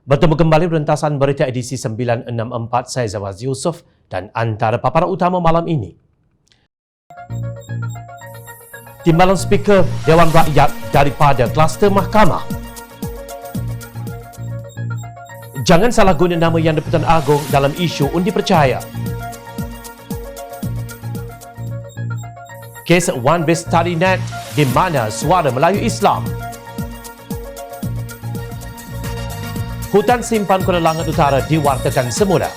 Bertemu kembali rentasan berita edisi 964, saya Zawaz Yusof dan antara paparan utama malam ini. Timbalan Speaker Dewan Rakyat daripada kluster mahkamah. Jangan salah guna nama Yang di-Pertuan Agong dalam isu undi percaya. Kes One Base Study Net di mana suara Melayu Islam. Hutan simpan Kuala Langat Utara diwartakan semula.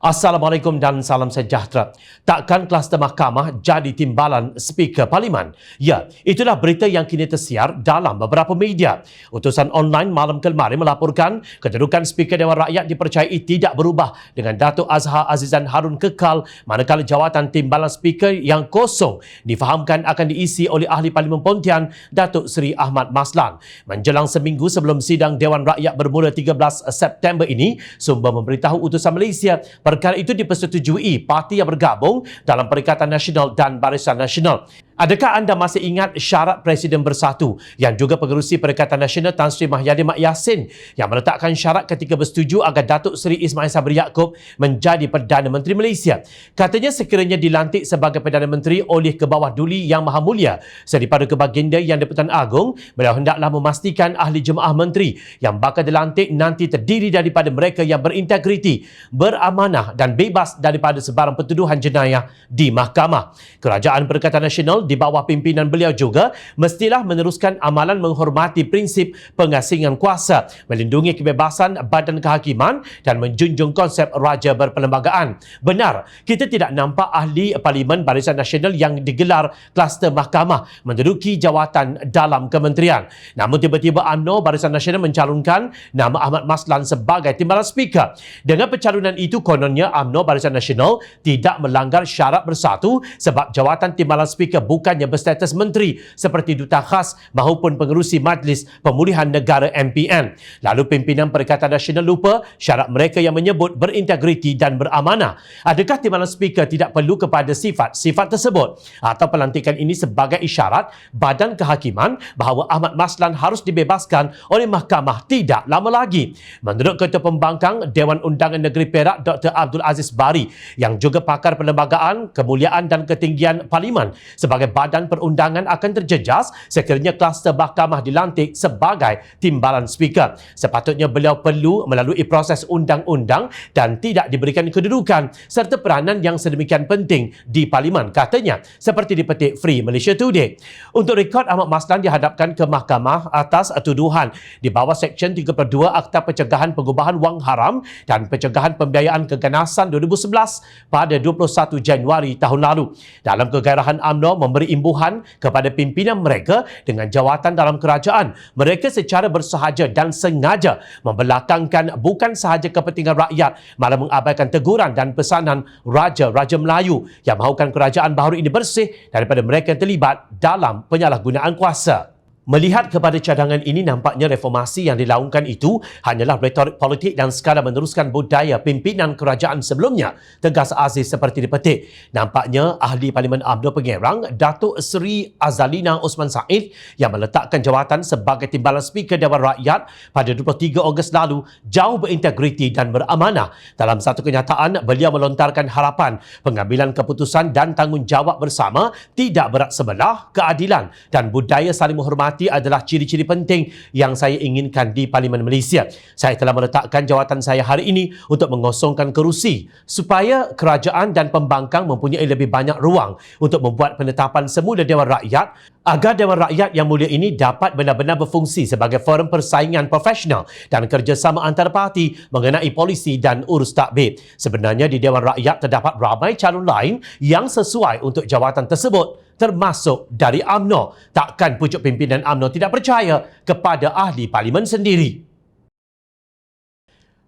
Assalamualaikum dan salam sejahtera. Takkan kluster mahkamah jadi timbalan Speaker Parlimen? Ya, itulah berita yang kini tersiar dalam beberapa media. Utusan online malam kemarin melaporkan kedudukan Speaker Dewan Rakyat dipercayai tidak berubah dengan Datuk Azhar Azizan Harun kekal, manakala jawatan timbalan Speaker yang kosong difahamkan akan diisi oleh Ahli Parlimen Pontian Datuk Seri Ahmad Maslan. Menjelang seminggu sebelum sidang Dewan Rakyat bermula 13 September ini, sumber memberitahu utusan Malaysia perkara itu dipersetujui parti yang bergabung dalam Perikatan Nasional dan Barisan Nasional. Adakah anda masih ingat syarat Presiden Bersatu yang juga pengerusi Perikatan Nasional Tan Sri Mahyadin Mak Yassin yang meletakkan syarat ketika bersetuju agar Datuk Seri Ismail Sabri Yaakob menjadi Perdana Menteri Malaysia? Katanya sekiranya dilantik sebagai Perdana Menteri oleh Kebawah Duli Yang Maha Mulia Seri Paduka Baginda Yang di-Pertuan Agong, beliau hendaklah memastikan ahli jemaah menteri yang bakal dilantik nanti terdiri daripada mereka yang berintegriti, beramanah dan bebas daripada sebarang pertuduhan jenayah di mahkamah. Kerajaan Perikatan Nasional di bawah pimpinan beliau juga mestilah meneruskan amalan menghormati prinsip pengasingan kuasa, melindungi kebebasan badan kehakiman dan menjunjung konsep raja berperlembagaan. Benar, kita tidak nampak ahli Parlimen Barisan Nasional yang digelar kluster mahkamah menduduki jawatan dalam kementerian. Namun tiba-tiba UMNO Barisan Nasional mencalonkan nama Ahmad Maslan sebagai timbalan Speaker. Dengan pencalonan itu kononnya UMNO Barisan Nasional tidak melanggar syarat bersatu sebab jawatan timbalan Speaker bukannya berstatus menteri seperti duta khas maupun pengerusi Majlis Pemulihan Negara MPN. Lalu pimpinan Perikatan Nasional lupa syarat mereka yang menyebut berintegriti dan beramanah. Adakah timbalan Speaker tidak perlu kepada sifat-sifat tersebut? Atau pelantikan ini sebagai isyarat badan kehakiman bahawa Ahmad Maslan harus dibebaskan oleh mahkamah tidak lama lagi? Menurut Ketua Pembangkang Dewan Undangan Negeri Perak Dr. Abdul Aziz Bari yang juga pakar perlembagaan, kemuliaan dan ketinggian Parlimen, sebagai badan perundangan akan terjejas sekiranya kluster mahkamah dilantik sebagai timbalan Speaker. Sepatutnya beliau perlu melalui proses undang-undang dan tidak diberikan kedudukan serta peranan yang sedemikian penting di Parlimen, katanya, seperti dipetik Free Malaysia Today. Untuk rekod, Ahmad Maslan dihadapkan ke mahkamah atas tuduhan di bawah Seksyen 32 Akta Pencegahan Pengubahan Wang Haram dan Pencegahan Pembiayaan Keganasan 2011 pada 21 Januari tahun lalu. Dalam kegairahan UMNO memberi imbuhan kepada pimpinan mereka dengan jawatan dalam kerajaan, mereka secara bersahaja dan sengaja membelakangkan bukan sahaja kepentingan rakyat, malah mengabaikan teguran dan pesanan Raja-Raja Melayu yang mahukan kerajaan baharu ini bersih daripada mereka yang terlibat dalam penyalahgunaan kuasa. Melihat kepada cadangan ini, nampaknya reformasi yang dilaungkan itu hanyalah retorik politik dan sekadar meneruskan budaya pimpinan kerajaan sebelumnya, tegas Aziz seperti dipetik. Nampaknya Ahli Parlimen UMNO Pengerang Datuk Seri Azalina Osman Said yang meletakkan jawatan sebagai timbalan Speaker Dewan Rakyat pada 23 Ogos lalu jauh berintegriti dan beramanah. Dalam satu kenyataan, beliau melontarkan harapan pengambilan keputusan dan tanggungjawab bersama tidak berat sebelah, keadilan dan budaya saling menghormati adalah ciri-ciri penting yang saya inginkan di Parlimen Malaysia. Saya telah meletakkan jawatan saya hari ini untuk mengosongkan kerusi supaya kerajaan dan pembangkang mempunyai lebih banyak ruang untuk membuat penetapan semula Dewan Rakyat agar Dewan Rakyat yang mulia ini dapat benar-benar berfungsi sebagai forum persaingan profesional dan kerjasama antara parti mengenai polisi dan urus tadbir. Sebenarnya di Dewan Rakyat terdapat ramai calon lain yang sesuai untuk jawatan tersebut, termasuk dari UMNO. Takkan pucuk pimpinan UMNO tidak percaya kepada ahli Parlimen sendiri.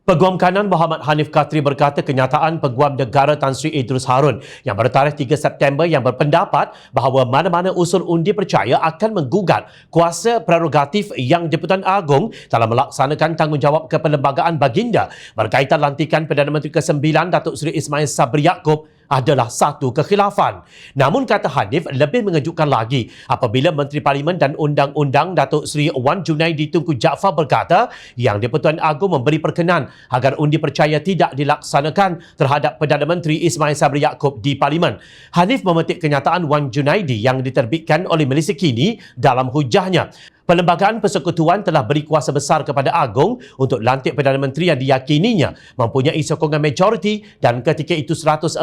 Peguam Kanan Muhammad Hanif Katri berkata kenyataan Peguam Negara Tan Sri Idrus Harun yang bertarikh 3 September yang berpendapat bahawa mana-mana usul undi percaya akan menggugat kuasa prerogatif yang Di-Pertuan Agong dalam melaksanakan tanggungjawab keperlembagaan baginda berkaitan lantikan Perdana Menteri ke-9 Datuk Seri Ismail Sabri Yaakob adalah satu kekhilafan. Namun kata Hanif lebih mengejutkan lagi apabila Menteri Parlimen dan Undang-Undang Datuk Seri Wan Junaidi Tunku Jaafar berkata yang Di-Pertuan Agong memberi perkenan agar undi percaya tidak dilaksanakan terhadap Perdana Menteri Ismail Sabri Yaakob di Parlimen. Hanif memetik kenyataan Wan Junaidi yang diterbitkan oleh Malaysia Kini dalam hujahnya. Perlembagaan Persekutuan telah beri kuasa besar kepada Agong untuk lantik Perdana Menteri yang diyakininya mempunyai sokongan majoriti dan ketika itu 114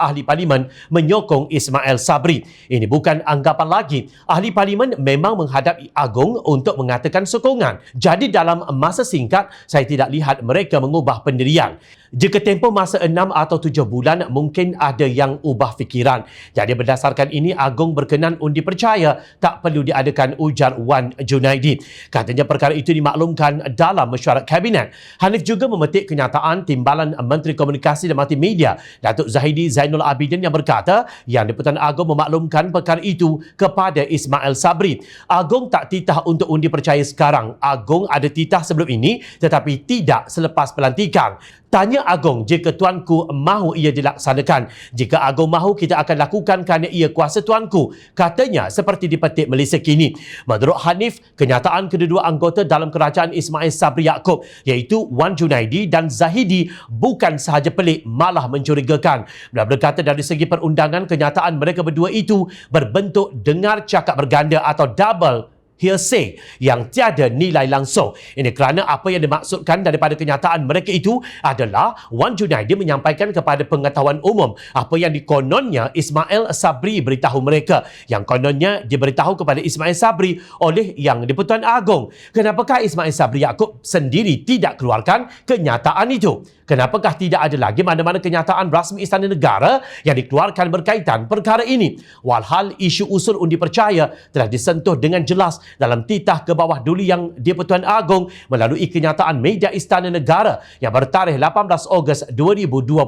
ahli parlimen menyokong Ismail Sabri. Ini bukan anggapan lagi. Ahli parlimen memang menghadapi Agong untuk mengatakan sokongan. Jadi dalam masa singkat, saya tidak lihat mereka mengubah pendirian. Jika tempoh masa 6 atau 7 bulan, mungkin ada yang ubah fikiran. Jadi berdasarkan ini, Agong berkenan undi percaya tak perlu diadakan, ujar Wan Junaidi. Katanya perkara itu dimaklumkan dalam mesyuarat Kabinet. Hanif juga memetik kenyataan Timbalan Menteri Komunikasi dan Multimedia Datuk Zahidi Zainul Abidin yang berkata yang Di-Pertuan Agong memaklumkan perkara itu kepada Ismail Sabri. Agong tak titah untuk undi percaya sekarang. Agong ada titah sebelum ini tetapi tidak selepas pelantikan. Tanya Agong jika tuanku mahu ia dilaksanakan. Jika Agong mahu, kita akan lakukan kerana ia kuasa tuanku. Katanya seperti dipetik Malaysia Kini. Menurut Hanif, kenyataan kedua-dua anggota dalam kerajaan Ismail Sabri Yaakob iaitu Wan Junaidi dan Zahidi bukan sahaja pelik, malah mencurigakan. Beliau berkata dari segi perundangan, kenyataan mereka berdua itu berbentuk dengar cakap berganda atau double hearsay yang tiada nilai langsung. Ini kerana apa yang dimaksudkan daripada kenyataan mereka itu adalah Wan Junaidi menyampaikan kepada pengetahuan umum apa yang dikononnya Ismail Sabri beritahu mereka, yang kononnya diberitahu kepada Ismail Sabri oleh yang Di-Pertuan Agong. Kenapakah Ismail Sabri Yaakob sendiri tidak keluarkan kenyataan itu? Kenapakah tidak ada lagi mana-mana kenyataan rasmi Istana Negara yang dikeluarkan berkaitan perkara ini? Walhal isu usul undi percaya telah disentuh dengan jelas dalam titah ke bawah duli yang Di-Pertuan Agong melalui kenyataan media Istana Negara yang bertarikh 18 Ogos 2021.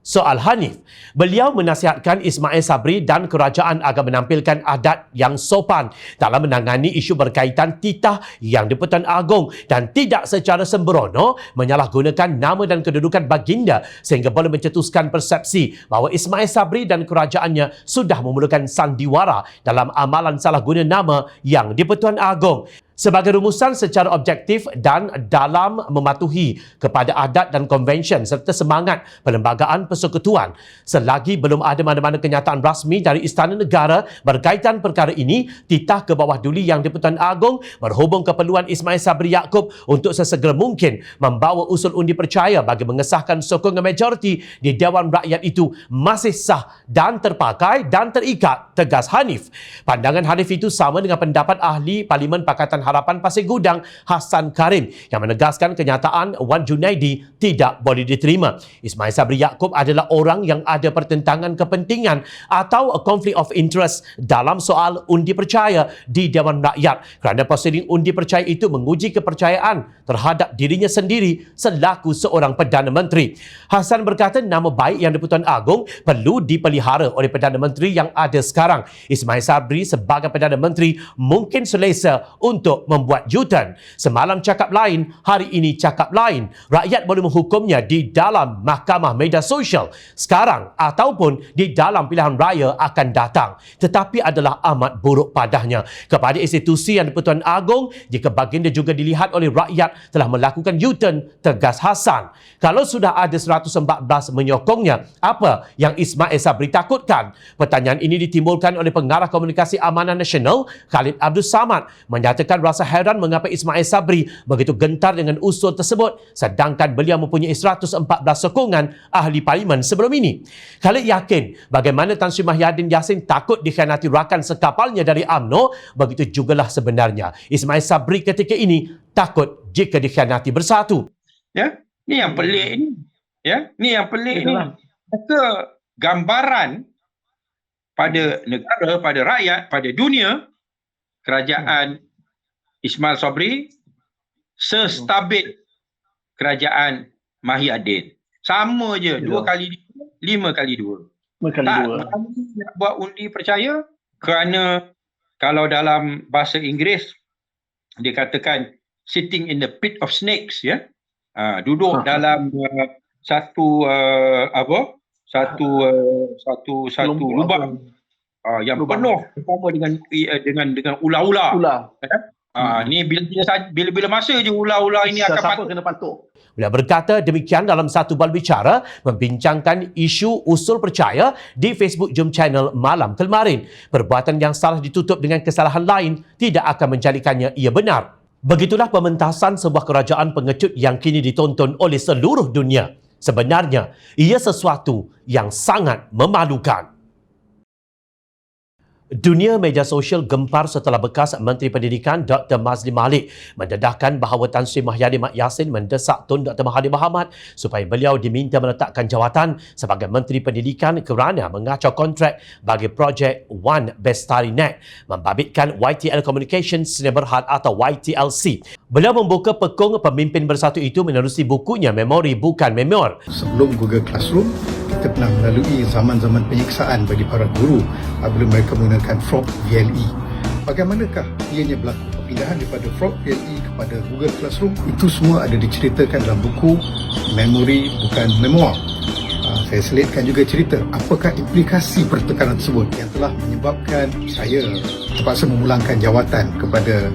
Soal Hanif, beliau menasihatkan Ismail Sabri dan kerajaan agar menampilkan adat yang sopan dalam menangani isu berkaitan titah yang Di-Pertuan Agong dan tidak secara sembrono menyalahgunakan nama dan kedudukan baginda sehingga boleh mencetuskan persepsi bahawa Ismail Sabri dan kerajaannya sudah memerlukan sandiwara dalam amalan salah guna nama yang Di-Pertuan Agong. Sebagai rumusan secara objektif dan dalam mematuhi kepada adat dan konvensyen serta semangat Perlembagaan Persekutuan, selagi belum ada mana-mana kenyataan rasmi dari Istana Negara berkaitan perkara ini, titah ke bawah duli yang Di-Pertuan Agong berhubung keperluan Ismail Sabri Yaakob untuk sesegera mungkin membawa usul undi percaya bagi mengesahkan sokongan majoriti di Dewan Rakyat itu masih sah dan terpakai dan terikat, tegas Hanif. Pandangan Hanif itu sama dengan pendapat ahli Parlimen Pakatan Harapan Pasir Gudang Hassan Karim yang menegaskan kenyataan Wan Junaidi tidak boleh diterima. Ismail Sabri Yaakob adalah orang yang ada pertentangan kepentingan atau konflik of interest dalam soal undi percaya di Dewan Rakyat kerana prosedur undi percaya itu menguji kepercayaan terhadap dirinya sendiri selaku seorang Perdana Menteri. Hassan berkata nama baik yang Di-Pertuan Agong perlu dipelihara oleh Perdana Menteri yang ada sekarang. Ismail Sabri sebagai Perdana Menteri mungkin selesa untuk membuat U-turn. Semalam cakap lain, hari ini cakap lain. Rakyat boleh menghukumnya di dalam mahkamah media sosial sekarang ataupun di dalam pilihan raya akan datang. Tetapi adalah amat buruk padanya kepada institusi yang Di-Pertuan Agong jika baginda juga dilihat oleh rakyat telah melakukan U-turn, tegas Hassan. Kalau sudah ada 114 menyokongnya, apa yang Ismail Sabri takutkan? Pertanyaan ini ditimbulkan oleh Pengarah Komunikasi Amanah Nasional Khalid Abdul Samad menyatakan rasa heran mengapa Ismail Sabri begitu gentar dengan usul tersebut sedangkan beliau mempunyai 114 sokongan ahli parlimen sebelum ini. Khalid yakin bagaimana Tan Sri Mahyadin Yassin takut dikhianati rakan sekapalnya dari UMNO, begitu jugalah sebenarnya Ismail Sabri ketika ini takut jika dikhianati Bersatu. Ya, ni yang pelik ni. Ya, ni yang pelik ni. Maka gambaran pada negara, pada rakyat, pada dunia, kerajaan Ismail Sabri sestabil kerajaan Mahiuddin. Sama je, 2 kali 5 kali 2. Tak nak buat undi percaya kerana kalau dalam bahasa Inggeris dia katakan sitting in the pit of snakes, ya. Duduk dalam satu lubang yang penuh bersama dengan ular-ular. Ni bila masa je ular-ular ini akan siapa kena patuk. Beliau berkata demikian dalam satu bal bicara membincangkan isu usul percaya di Facebook Jom Channel malam kemarin. Perbuatan yang salah ditutup dengan kesalahan lain tidak akan menjadikannya ia benar. Begitulah pementasan sebuah kerajaan pengecut yang kini ditonton oleh seluruh dunia. Sebenarnya, ia sesuatu yang sangat memalukan. Dunia media sosial gempar setelah bekas Menteri Pendidikan Dr. Mazli Malik mendedahkan bahawa Tan Sri Mahyadi Mat Yassin mendesak Tun Dr. Mahathir Mohamad supaya beliau diminta meletakkan jawatan sebagai Menteri Pendidikan kerana mengacau kontrak bagi projek One Bestari Net membabitkan YTL Communications Sdn Bhd atau YTLC. Beliau membuka pekung pemimpin bersatu itu menerusi bukunya Memori Bukan Memor. Sebelum Google Classroom, kita pernah melalui zaman-zaman penyiksaan bagi para guru apabila mereka menggunakan Frog VLE. Bagaimanakah ianya berlaku perpindahan daripada Frog VLE kepada Google Classroom? Itu semua ada diceritakan dalam buku Memori Bukan Memoir. Saya selitkan juga cerita apakah implikasi pertekanan tersebut yang telah menyebabkan saya terpaksa memulangkan jawatan kepada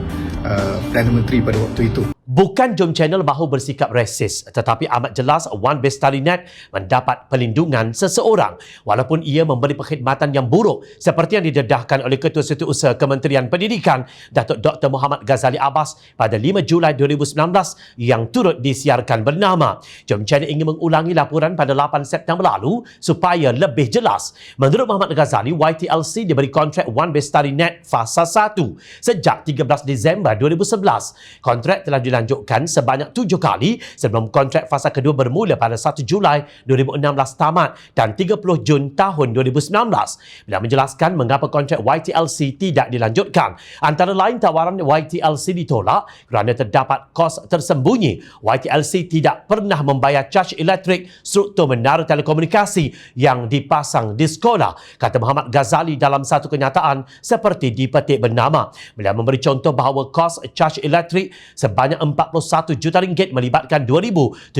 Perdana Menteri pada waktu itu. Bukan Jom Channel mahu bersikap resis, tetapi amat jelas One Bestari Net mendapat pelindungan seseorang walaupun ia memberi perkhidmatan yang buruk seperti yang didedahkan oleh Ketua Setiausaha Kementerian Pendidikan Datuk Dr. Muhammad Ghazali Abbas pada 5 Julai 2019 yang turut disiarkan bernama. Jom Channel ingin mengulangi laporan pada 8 September lalu supaya lebih jelas. Menurut Muhammad Ghazali, YTLC diberi kontrak One Bestari Net Fasa 1 sejak 13 Disember 2011. Kontrak telah dilanjutkan sebanyak 7 kali sebelum kontrak fasa kedua bermula pada 1 Julai 2016 tamat dan 30 Jun tahun 2019. Beliau menjelaskan mengapa kontrak YTLC tidak dilanjutkan. Antara lain tawaran YTLC ditolak kerana terdapat kos tersembunyi. YTLC tidak pernah membayar caj elektrik struktur menara telekomunikasi yang dipasang di sekolah, kata Muhammad Ghazali dalam satu kenyataan seperti dipetik bernama. Beliau memberi contoh bahawa kos caj elektrik sebanyak 41 juta ringgit melibatkan 2,715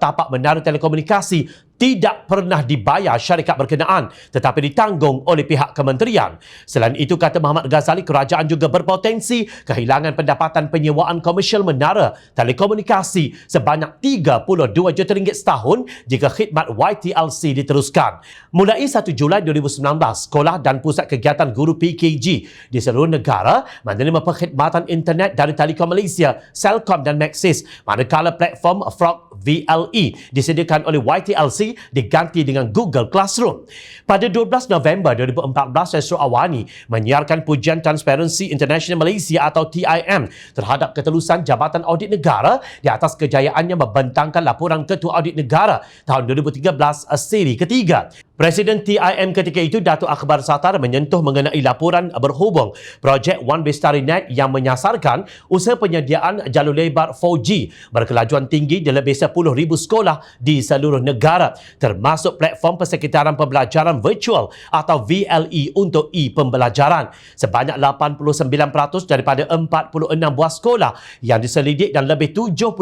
tapak menara telekomunikasi tidak pernah dibayar syarikat berkenaan tetapi ditanggung oleh pihak kementerian. Selain itu, kata Muhammad Ghazali, kerajaan juga berpotensi kehilangan pendapatan penyewaan komersial menara telekomunikasi sebanyak 32 juta ringgit setahun jika khidmat YTLC diteruskan. Mulai 1 Julai 2019, sekolah dan pusat kegiatan guru PKG di seluruh negara menerima perkhidmatan internet dari Telekom Malaysia, Celcom dan Maxis, manakala platform Frog VLE disediakan oleh YTLC diganti dengan Google Classroom. Pada 12 November 2014, Yasrul Awani menyiarkan pujian Transparency International Malaysia atau TIM terhadap ketelusan Jabatan Audit Negara di atas kejayaannya membentangkan laporan Ketua Audit Negara tahun 2013 seri ketiga. Presiden TIM ketika itu, Datuk Akbar Sattar, menyentuh mengenai laporan berhubung projek One Bestari Net yang menyasarkan usaha penyediaan jalur lebar 4G berkelajuan tinggi di lebih 10,000 sekolah di seluruh negara, termasuk platform persekitaran pembelajaran virtual atau VLE untuk e-pembelajaran. Sebanyak 89% daripada 46 buah sekolah yang diselidik dan lebih 70%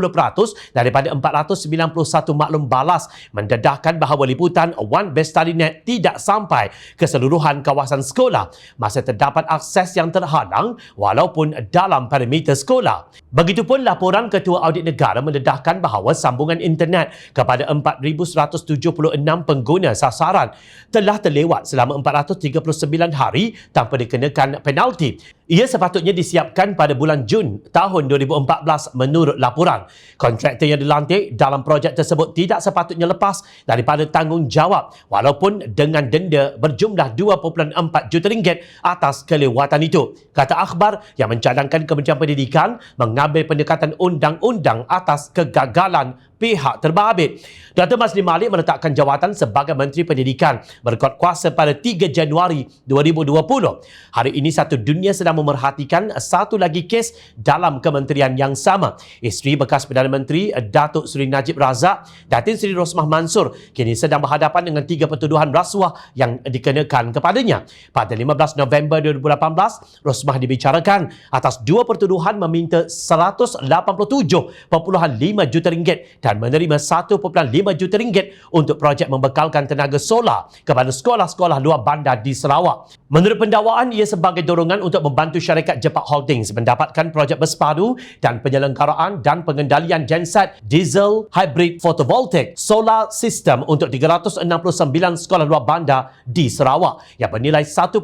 daripada 491 maklum balas mendedahkan bahawa liputan One Bestari Net tidak sampai keseluruhan kawasan sekolah. Masih terdapat akses yang terhalang walaupun dalam perimeter sekolah. Begitupun laporan Ketua Audit Negara mendedahkan bahawa sambungan internet kepada 4,176 pengguna sasaran telah terlewat selama 439 hari tanpa dikenakan penalti. Ia sepatutnya disiapkan pada bulan Jun tahun 2014 menurut laporan. Kontraktor yang dilantik dalam projek tersebut tidak sepatutnya lepas daripada tanggungjawab walaupun dengan denda berjumlah 2.4 juta ringgit atas kelewatan itu, kata akhbar yang mencadangkan Kementerian Pendidikan mengambil pendekatan undang-undang atas kegagalan pihak terbabit. Dr. Mazli Malik meletakkan jawatan sebagai Menteri Pendidikan berkuat kuasa pada 3 Januari 2020. Hari ini satu dunia sedang memerhatikan satu lagi kes dalam kementerian yang sama. Isteri bekas Perdana Menteri Datuk Seri Najib Razak, Datin Seri Rosmah Mansur kini sedang berhadapan dengan 3 pertuduhan rasuah yang dikenakan kepadanya. Pada 15 November 2018, Rosmah dibicarakan atas 2 pertuduhan meminta 187.5 juta ringgit dan menerima 1.5 juta ringgit untuk projek membekalkan tenaga solar kepada sekolah-sekolah luar bandar di Sarawak. Menurut pendakwaan, ia sebagai dorongan untuk membantu syarikat Jepak Holdings mendapatkan projek berpadu dan penyelenggaraan dan pengendalian genset diesel hybrid photovoltaic solar system untuk 369 sekolah luar bandar di Sarawak yang bernilai 1.25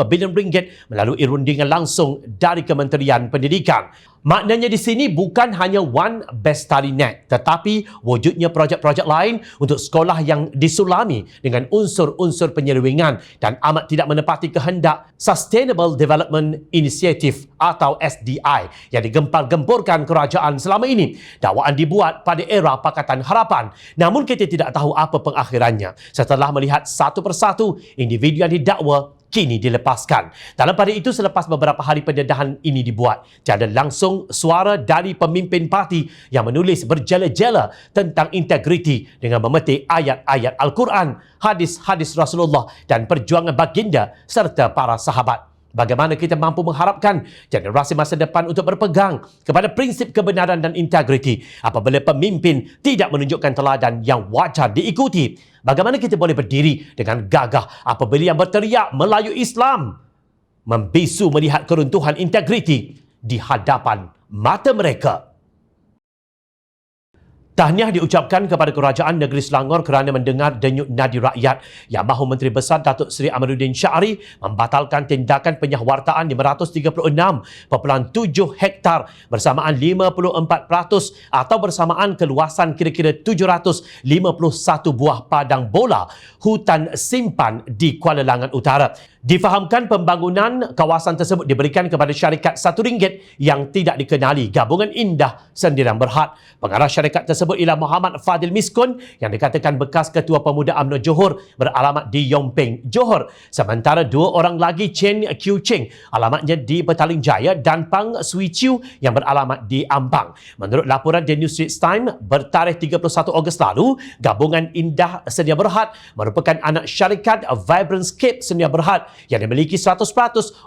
bilion ringgit melalui rundingan langsung dari Kementerian Pendidikan. Maknanya di sini bukan hanya One Bestari Net, tetapi wujudnya projek-projek lain untuk sekolah yang disulami dengan unsur-unsur penyelewengan dan amat tidak menepati kehendak Sustainable Development Initiative atau SDI yang digempar-gemburkan kerajaan selama ini. Dakwaan dibuat pada era Pakatan Harapan, namun kita tidak tahu apa pengakhirannya. Setelah melihat satu persatu individu yang didakwa kini dilepaskan. Dalam pada itu, selepas beberapa hari pendedahan ini dibuat, tiada langsung suara dari pemimpin parti yang menulis berjela-jela tentang integriti dengan memetik ayat-ayat Al-Quran, hadis-hadis Rasulullah dan perjuangan baginda serta para sahabat. Bagaimana kita mampu mengharapkan generasi masa depan untuk berpegang kepada prinsip kebenaran dan integriti apabila pemimpin tidak menunjukkan teladan yang wajar diikuti? Bagaimana kita boleh berdiri dengan gagah apabila yang berteriak Melayu Islam membisu melihat keruntuhan integriti di hadapan mata mereka? Tahniah diucapkan kepada Kerajaan Negeri Selangor kerana mendengar denyut nadi rakyat yang mahu Menteri Besar Datuk Seri Amaluddin Syahri membatalkan tindakan penyahwartaan 536.7 hektar bersamaan 54% atau bersamaan keluasan kira-kira 751 buah padang bola hutan simpan di Kuala Langat Utara. Difahamkan pembangunan kawasan tersebut diberikan kepada syarikat RM1 yang tidak dikenali, Gabungan Indah Sendirian Berhad. Pengarah syarikat tersebut ialah Muhammad Fadil Miskun yang dikatakan bekas Ketua Pemuda UMNO Johor beralamat di Yomping, Johor. Sementara 2 orang lagi, Chen Kiu Cheng alamatnya di Petaling Jaya dan Pang Swee Chiu yang beralamat di Ampang. Menurut laporan The New Straits Times bertarikh 31 Ogos lalu, Gabungan Indah Sendirian Berhad merupakan anak syarikat Vibrantscape Sendirian Berhad yang dimiliki 100%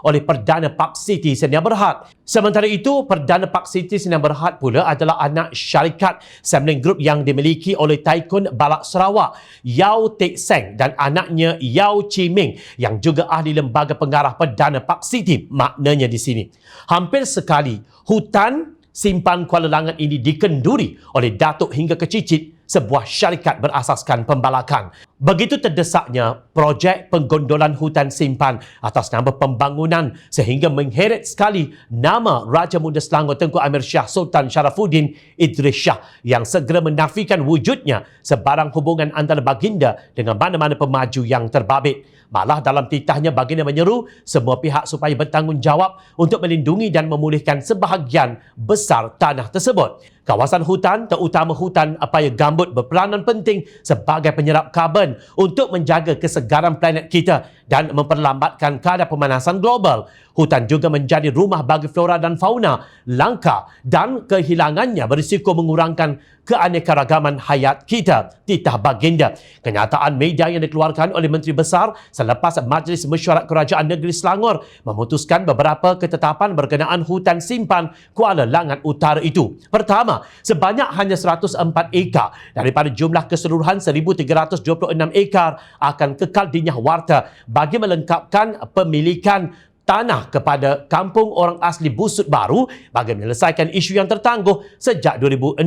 oleh Perdana Park City Sdn Bhd. Sementara itu, Perdana Park City Sdn Bhd pula adalah anak syarikat Semling Group yang dimiliki oleh Taikun Balak Sarawak, Yao Teck Seng dan anaknya Yao Chi Ming yang juga ahli lembaga pengarah Perdana Park City. Maknanya di sini, hampir sekali hutan simpan Kuala Langat ini dikenduri oleh Datuk hingga ke Cicit, sebuah syarikat berasaskan pembalakan. Begitu terdesaknya projek penggondolan hutan simpan atas nama pembangunan sehingga mengheret sekali nama Raja Muda Selangor Tengku Amir Shah Sultan Sharafuddin Idris Shah yang segera menafikan wujudnya sebarang hubungan antara baginda dengan mana-mana pemaju yang terbabit. Malah dalam titahnya baginda menyeru semua pihak supaya bertanggungjawab untuk melindungi dan memulihkan sebahagian besar tanah tersebut. Kawasan hutan, terutama hutan apaya gambut, berperanan penting sebagai penyerap karbon untuk menjaga kesegaran planet kita dan memperlambatkan kadar pemanasan global. Hutan juga menjadi rumah bagi flora dan fauna langka dan kehilangannya berisiko mengurangkan keanekaragaman hayat kita. Titah baginda. Kenyataan media yang dikeluarkan oleh Menteri Besar selepas Majlis Mesyuarat Kerajaan Negeri Selangor memutuskan beberapa ketetapan berkenaan hutan simpan Kuala Langat Utara itu. Pertama, sebanyak hanya 104 ekar daripada jumlah keseluruhan 1,326 ekar akan kekal dinyahwarta bagi melengkapkan pemilikan tanah kepada kampung orang asli Busut Baru bagi menyelesaikan isu yang tertangguh sejak 2006.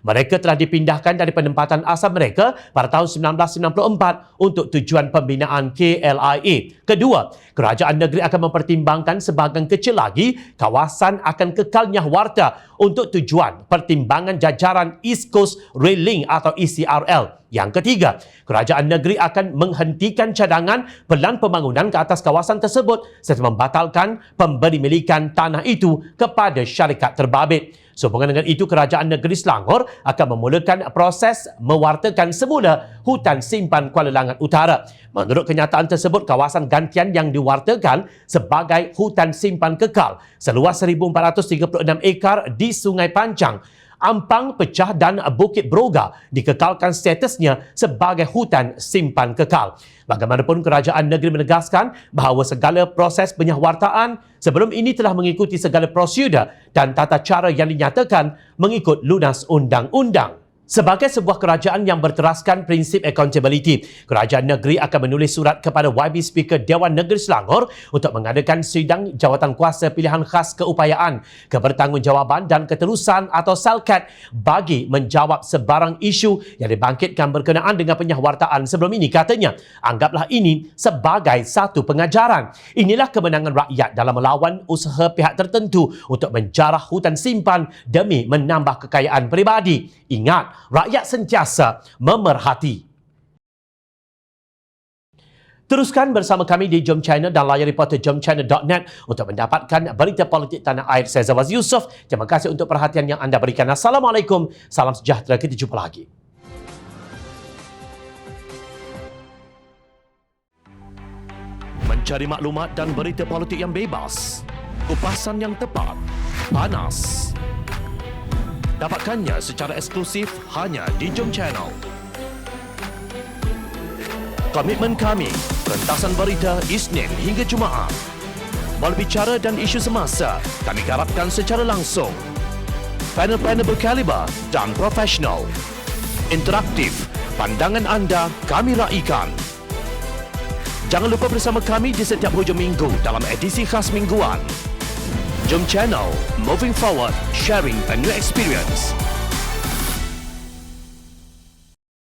Mereka telah dipindahkan dari penempatan asal mereka pada tahun 1994 untuk tujuan pembinaan KLIA. Kedua, kerajaan negeri akan mempertimbangkan sebahagian kecil lagi kawasan akan kekal nyahwarta untuk tujuan pertimbangan jajaran East Coast Rail Link atau ECRL. Yang ketiga, kerajaan negeri akan menghentikan cadangan pelan pembangunan ke atas kawasan tersebut serta membatalkan pemberi milikan tanah itu kepada syarikat terbabit. Sehubungan dengan itu, Kerajaan Negeri Selangor akan memulakan proses mewartakan semula hutan simpan Kuala Langat Utara. Menurut kenyataan tersebut, kawasan gantian yang diwartakan sebagai hutan simpan kekal seluas 1,436 ekar di Sungai Pancang, Ampang Pecah dan Bukit Broga dikekalkan statusnya sebagai hutan simpan kekal. Bagaimanapun, Kerajaan Negeri menegaskan bahawa segala proses penyahwartaan sebelum ini telah mengikuti segala prosedur dan tata cara yang dinyatakan mengikut lunas undang-undang. Sebagai sebuah kerajaan yang berteraskan prinsip accountability, Kerajaan Negeri akan menulis surat kepada YB Speaker Dewan Negeri Selangor untuk mengadakan sidang jawatan kuasa pilihan khas keupayaan, kebertanggungjawaban dan keterusan atau SALKAT bagi menjawab sebarang isu yang dibangkitkan berkenaan dengan penyahwartaan sebelum ini. Katanya, anggaplah ini sebagai satu pengajaran. Inilah kemenangan rakyat dalam melawan usaha pihak tertentu untuk menjarah hutan simpan demi menambah kekayaan peribadi. Ingat, rakyat sentiasa memerhati. Teruskan bersama kami di Jom Channel dan layar reporter jomchannel.net untuk mendapatkan berita politik tanah air. Saya Zawaz Yusof. Terima kasih untuk perhatian yang anda berikan. Assalamualaikum. Salam sejahtera. Kita jumpa lagi. Mencari maklumat dan berita politik yang bebas, kupasan yang tepat, panas. Dapatkannya secara eksklusif hanya di Jom Channel. Komitmen kami, pentasan berita Isnin hingga Jumaat. Berbicara dan isu semasa, kami garapkan secara langsung. Panel-panel berkaliber dan profesional. Interaktif, pandangan anda kami raikan. Jangan lupa bersama kami di setiap hujung minggu dalam edisi khas mingguan. Jom Channel, moving forward, sharing a new experience.